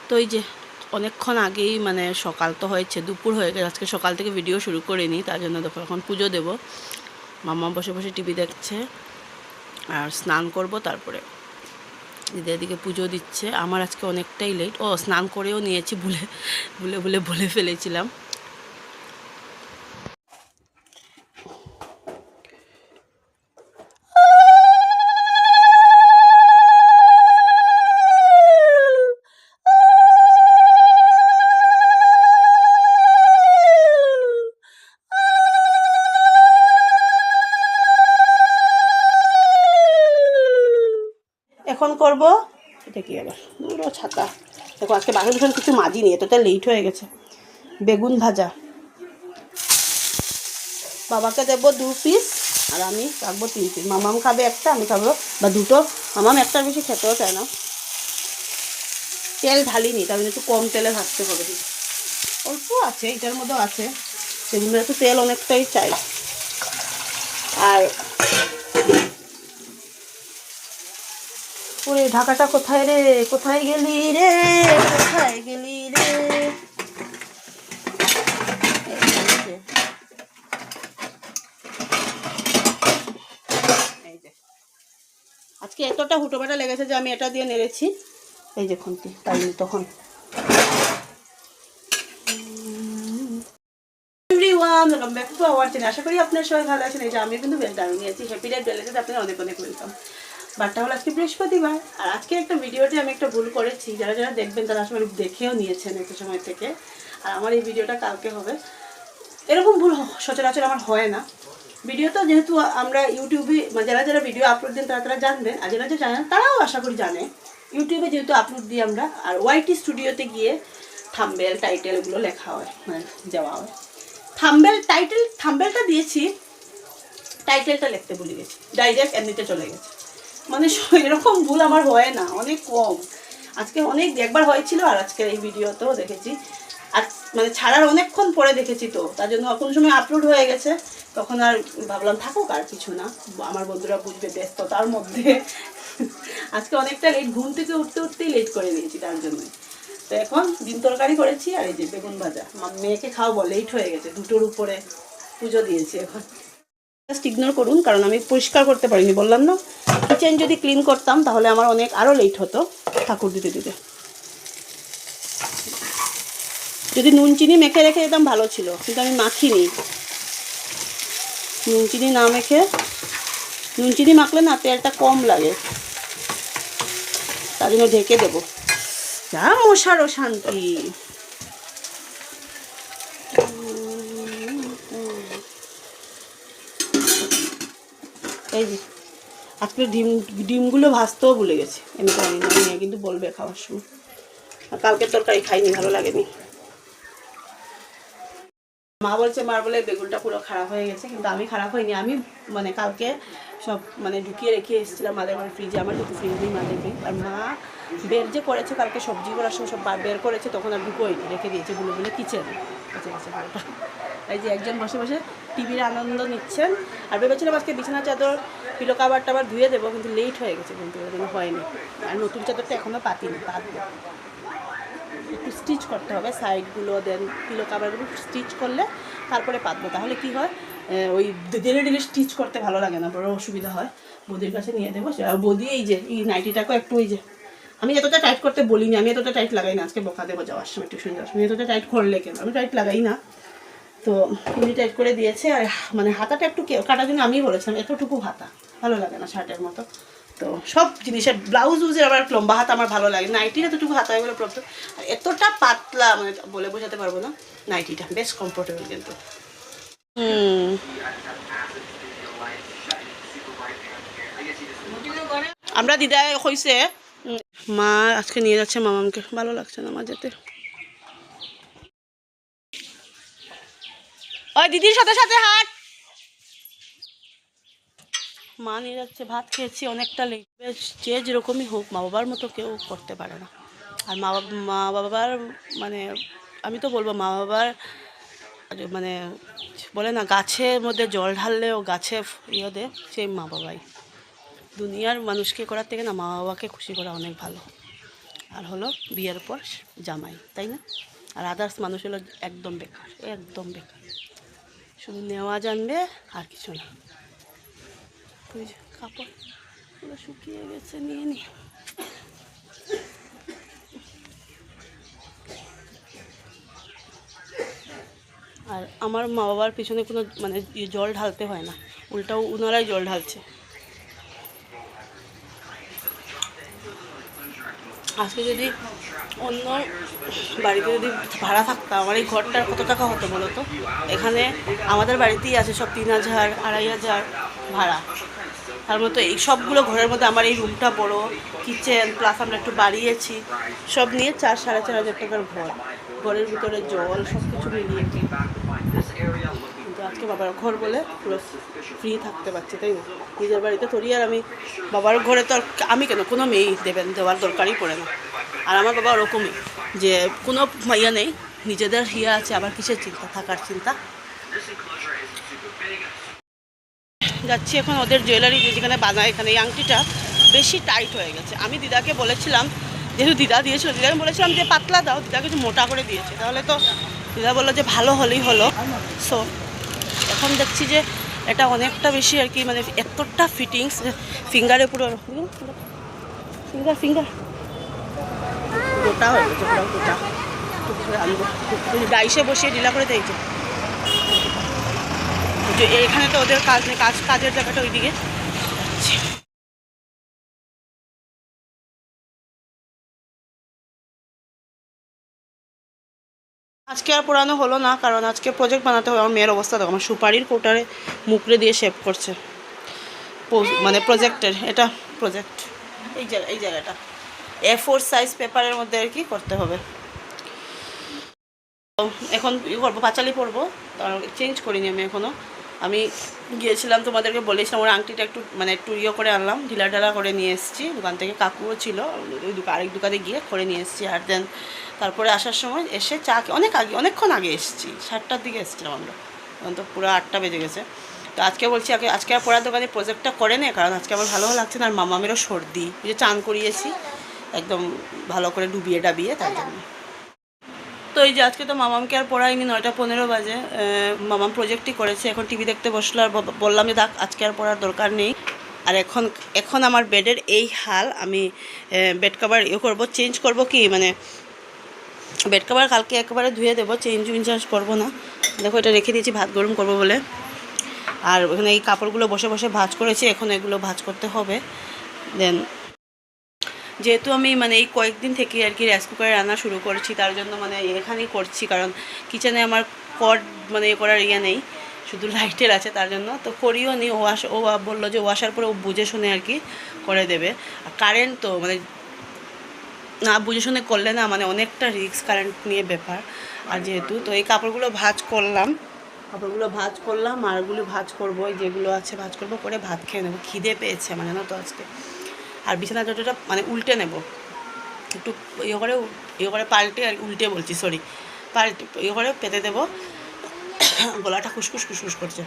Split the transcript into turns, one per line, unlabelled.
তো এই যে অনেকক্ষণ আগেই মানে সকাল তো হয়েছে, দুপুর হয়ে গেছে, আজকে সকাল থেকে ভিডিও শুরু করিনি, তার জন্য দেখো এখন পুজো দেব। মাম্মা বসে বসে টিভি দেখছে আর স্নান করব, তারপরে দিদি এদিকে পুজো দিচ্ছে। আমার আজকে অনেকটাই লেট, স্নান করেও নিয়েছি, বলে ফেলেছিলাম। এখন করব এটা কি আবার পুরো ছাতা। দেখো আজকে বাসন কিছু মাজিনি, এতটা লেট হয়ে গেছে। বেগুন ভাজা, বাবাকে দেবো 2 পিস আর আমি রাখবো 3 পিস। মামাম খাবে একটা, আমি খাবো বা দুটো। মামাম একটার বেশি খেতেও চায় না। তেল ঢালিনি, তার জন্য একটু কম তেলে ভাজতে হবে। অল্প আছে, এটার মধ্যেও আছে, সেগুলো একটু তেল অনেকটাই চাই। আর ওরে ঢাকাটা কোথায় রে, কোথায় গেলি রে, কোথায় গেলি রে। এই যে আজকে এতটা হুটোপাটা লেগেছে যে আমি এটা দিয়ে নেড়েছি, এই যে খুন্তি, তাই তখন। আশা করি আপনার সবাই ভালো আছেন। এই যে আমি কিন্তু বেল দারুণ নিয়েছি, হ্যাপি ডে বেলেতে আপনার অনেক অনেক ওয়েলকাম। বারটা হলো আজকে বৃহস্পতিবার, আর আজকে একটা ভিডিওতে আমি একটা ভুল করেছি, যারা যারা দেখবেন তারা আসলে দেখেও নিয়েছেন একটা সময় থেকে। আর আমার এই ভিডিওটা কালকে হবে। এরকম ভুল সচরাচর আমার হয় না। ভিডিও তো যেহেতু আমরা ইউটিউবে যারা যারা ভিডিও আপলোড দেন তারা তারা জানবেন, আর যারা যারা জানেন তারাও আশা করি জানে। ইউটিউবে যেহেতু আপলোড দিই আমরা, আর ওয়াইটি স্টুডিওতে গিয়ে থাম্বনেল টাইটেল এগুলো লেখা হয়, মানে দেওয়া হয়। থাম্বনেলটা দিয়েছি, টাইটেলটা লিখতে ভুলে গেছি, ডাইরেক্ট এমনিতে চলে গেছে। মানে এরকম ভুল আমার হয় না, অনেক কম। আজকে অনেক একবার হয়েছিল, আর আজকে এই ভিডিওতেও দেখেছি। আর মানে ছাড়ার অনেকক্ষণ পরে দেখেছি, তো তার জন্য কোন সময় আপলোড হয়ে গেছে, তখন আর ভাবলাম থাকুক, আর কিছু না, আমার বন্ধুরা বুঝবে ব্যস্ততার মধ্যে। আজকে অনেকটা লেট, ঘুম থেকে উঠতেই লেট করে দিয়েছি, তার জন্যই। তো এখন ডিম তরকারি করেছি, আর এই যে বেগুন ভাজা। মেয়েকে খাওয়াবো, লেট হয়ে গেছে, 2টোর উপরে পুজো দিয়েছি। এখন জাস্ট ইগনোর করুন, কারণ আমি পরিষ্কার করতে পারিনি, বললাম না। কিচেন যদি ক্লিন করতাম তাহলে আমার অনেক আরও লেট হতো ঠাকুর দিতে দিতে। যদি নুন চিনি মেখে রেখে যেতাম ভালো ছিল, কিন্তু আমি মাখিনি। নুন চিনি না মেখে, নুন চিনি মাখলে না তেলটা কম লাগে, তার জন্য ঢেকে দেবো। যা মশারও শান্তি। এই যে আজকে ডিমগুলো ভাজতেও ভুলে গেছি, আমি জানি না, নিয়ে কিন্তু বলবে খাওয়ার সময়। আর কালকের তরকারি খাইনি, ভালো লাগেনি। মা বলছে মার বলে বেগুনটা পুরো খারাপ হয়ে গেছে, কিন্তু আমি খারাপ হয়নি। আমি মানে কালকে সব মানে ঢুকিয়ে রেখে এসেছিলাম মাদের বাড়ির ফ্রিজে, আমার কিন্তু ফ্রিজ নেই মাদের নেই। আর মা বের যে করেছে কালকে সবজি করার সময়, সব বের করেছে, তখন আর ঢুকোয়নি, রেখে দিয়েছে বলে কিচেন বেঁচে গেছে পুরোটা। এই যে একজন বসে বসে টিভির আনন্দ নিচ্ছেন। আর ভেবেছিলাম আজকে বিছানা চাদর পিলো কাবার টাবার ধুয়ে দেবো, কিন্তু লেট হয়ে গেছে, কিন্তু ওরকম হয়নি। আর নতুন চাদরটা এখনও পাতিনি, পাতবো। একটু স্টিচ করতে হবে সাইডগুলো, দেন পিলো কাভারগুলো স্টিচ করলে তারপরে পাতবো। তাহলে কি হয়, ওই ডেলে স্টিচ করতে ভালো লাগে না, বড় অসুবিধা হয়। বৌদির কাছে নিয়ে দেবো। বৌদি এই যে এই নাইটিটাকেও একটু, ওই যে আমি এতটা টাইট করতে বলিনি, আমি এতটা টাইট লাগাই না। আজকে বকা দেবো যাওয়ার সময়, টিউশন যাওয়ার সময়, এতটা টাইট করলে কেন, আমি টাইট লাগাই না। তো উনি টাইট করে দিয়েছে। আর মানে হাতাটা একটু কাটার জন্য আমি বলেছিলাম, এতটুকু হাতা ভালো লাগে না শার্টের মতো। তো সব জিনিসের ব্লাউজ উজের আবার লম্বা হাত আমার ভালো লাগে, নাইটির এতটুকু হাতা এগুলো প্রবলেম। আর এতটা পাতলা, মানে বলে বোঝাতে পারবো না। নাইটিটা বেশ কমফোর্টেবল কিন্তু। আমরা দিদায় হয়েছে, মা আজকে নিয়ে যাচ্ছে মামামকে, ভালো লাগছে না মা যেতে। ওই দিদির সাথে সাথে হাট। মা নিয়ে যাচ্ছে, ভাত খেয়েছি অনেকটা লেট। যে যেরকমই হোক, মা বাবার মতো কেউ করতে পারে না। আর মা বাবার মানে আমি তো বলবো, মা বাবার মানে বলে না, গাছের মধ্যে জল ঢাললেও গাছে ইয়ে দেয়, সেই মা বাবাই। দুনিয়ার মানুষকে করার থেকে না মা বাবাকে খুশি করা অনেক ভালো। আর হলো বিয়ের পর জামাই, তাই না? আর আদার্স মানুষ হলো একদম বেকার, একদম বেকার, শুধু নেওয়া জানবে আর কিছু না। ওই যে কাপড় পুরো শুকিয়ে গেছে, নিয়ে নি। আর আমার মা বাবার পিছনে কোনো মানে জল ঢালতে হয় না, উল্টাও ওনারাই জল ঢালছে। আজকে যদি অন্য বাড়িতে যদি ভাড়া থাকতাম, আমার এই ঘরটার কত টাকা হতো বলো তো? এখানে আমাদের বাড়িতেই আছে সব 3,000 2,500 ভাড়া। তার মতো এই সবগুলো ঘরের মধ্যে আমার এই রুমটা বড়, কিচেন প্লাস আমরা একটু বাড়িয়েছি, সব নিয়ে 4-4.5 হাজার টাকার ঘর। ঘরের ভিতরে জল সব কিছু মিলিয়ে। কিন্তু আজকে বাবার ঘর বলে পুরো ফ্রি থাকতে পারছি, তাই না? নিজের বাড়িতে থরি আর আমি বাবার ঘরে তো আমি কেন, কোনো মেয়েই দেওয়ার দরকারই পড়ে না। আর আমার বাবা ওরকমই, যে কোনো ইয়ে নেই, নিজেদের ইয়ে আছে, আবার কিসের চিন্তা, থাকার চিন্তা। যাচ্ছি এখন ওদের জুয়েলারি যেখানে বানায়, এখানে এই আংটিটা বেশি টাইট হয়ে গেছে। আমি দিদাকে বলেছিলাম, যেহেতু দিদা দিয়েছিল, দিদাকে বলেছিলাম যে পাতলা দাও, দিদা কিছু মোটা করে দিয়েছে। তাহলে তো দিদা বললো যে ভালো হলেই হলো। সো এখন দেখছি যে এটা অনেকটা বেশি আর কি, মানে এতটা ফিটিংস, ফিঙ্গারে পুরো ফিঙ্গার গোটা হয়ে গেছে, পুরো গোটা। আনবো ডাইসে বসিয়ে ঢিলা করে দিয়েছে। এখানে তো ওদের কাজ নেই, কাজের জায়গাটা ওইদিকে। আজকে আর পড়ানো হলো না, কারণ আজকে প্রজেক্ট বানাতে হবে। আমার মেয়ের অবস্থা দেখো, আমার সুপারির কোটারে মুখড়ে দিয়ে শেভ করছে, মানে প্রজেক্টের এটা প্রজেক্ট। এই জায়গাটা A4 সাইজ পেপারের মধ্যে আর কি করতে হবে। এখন করবো, পাঁচালি পরবো, চেঞ্জ করিনি আমি এখনও। আমি গিয়েছিলাম, তোমাদেরকে বলেছিলাম, আমার আংটিটা একটু ইয়ে করে আনলাম, ঢিলা ঢালা করে নিয়ে এসেছি দোকান থেকে। কাকুও ছিল, ওই আরেক দোকানে গিয়ে করে নিয়ে এসেছি। আর দেন তারপরে আসার সময় এসে অনেকক্ষণ আগে এসেছি, 7টার দিকে এসেছিলাম আমরা, তখন তো পুরো 8টা বেজে গেছে। তো আজকে বলছি আজকে আর পড়ার দোকানে প্রজেক্টটা করে নে, কারণ আজকে আমার ভালো লাগছে না। আর মামামেরও সর্দি, যে চান করিয়েছি একদম ভালো করে ডুবিয়ে ডাবিয়ে, তার জন্য। তো এই যে আজকে তো মামামকে আর পড়াইনি, 9টা 15 বাজে। মামাম প্রজেক্টই করেছে, এখন টিভি দেখতে বসলো। আর বললাম যে আজকে আর পড়ার দরকার নেই। আর এখন আমার বেডের এই হাল, আমি বেড কভার করবো, চেঞ্জ করব কি, মানে বেড কভার কালকে একেবারে ধুয়ে দেবো, চেঞ্জ করবো না। দেখো এটা রেখে দিয়েছি ভাত গরম করবো বলে। আর ওখানে এই কাপড়গুলো বসে বসে ভাঁজ করেছি, এখন এগুলো ভাঁজ করতে হবে। দেন যেহেতু আমি মানে এই কয়েকদিন থেকে আর কি রাইস কুকারে রান্না শুরু করেছি, তার জন্য মানে এখানেই করছি, কারণ কিচেনে আমার কট মানে করার নেই, শুধু লাইটের আছে, তার জন্য তো করিও নি। ও বললো যে আসার পরে ও বুঝে শুনে আর কি করে দেবে। আর কারেন্ট তো মানে না বুঝে শুনে করলে না, মানে অনেকটা রিস্ক কারেন্ট নিয়ে ব্যাপার। আর যেহেতু তো এই কাপড়গুলো ভাঁজ করলাম, আর ওগুলো ভাঁজ করবো, যেগুলো আছে ভাঁজ করবো, করে ভাত খেয়ে নেবো। খিদে পেয়েছে মানে না তো আজকে। আর বিছানা চাদরটা মানে উল্টে নেব, একটু ইয়ে করে পাল্টে, আর উল্টে বলছি, পাল্টে ইয়ে করে পেতে দেবো। গলাটা খুসখুস করছে।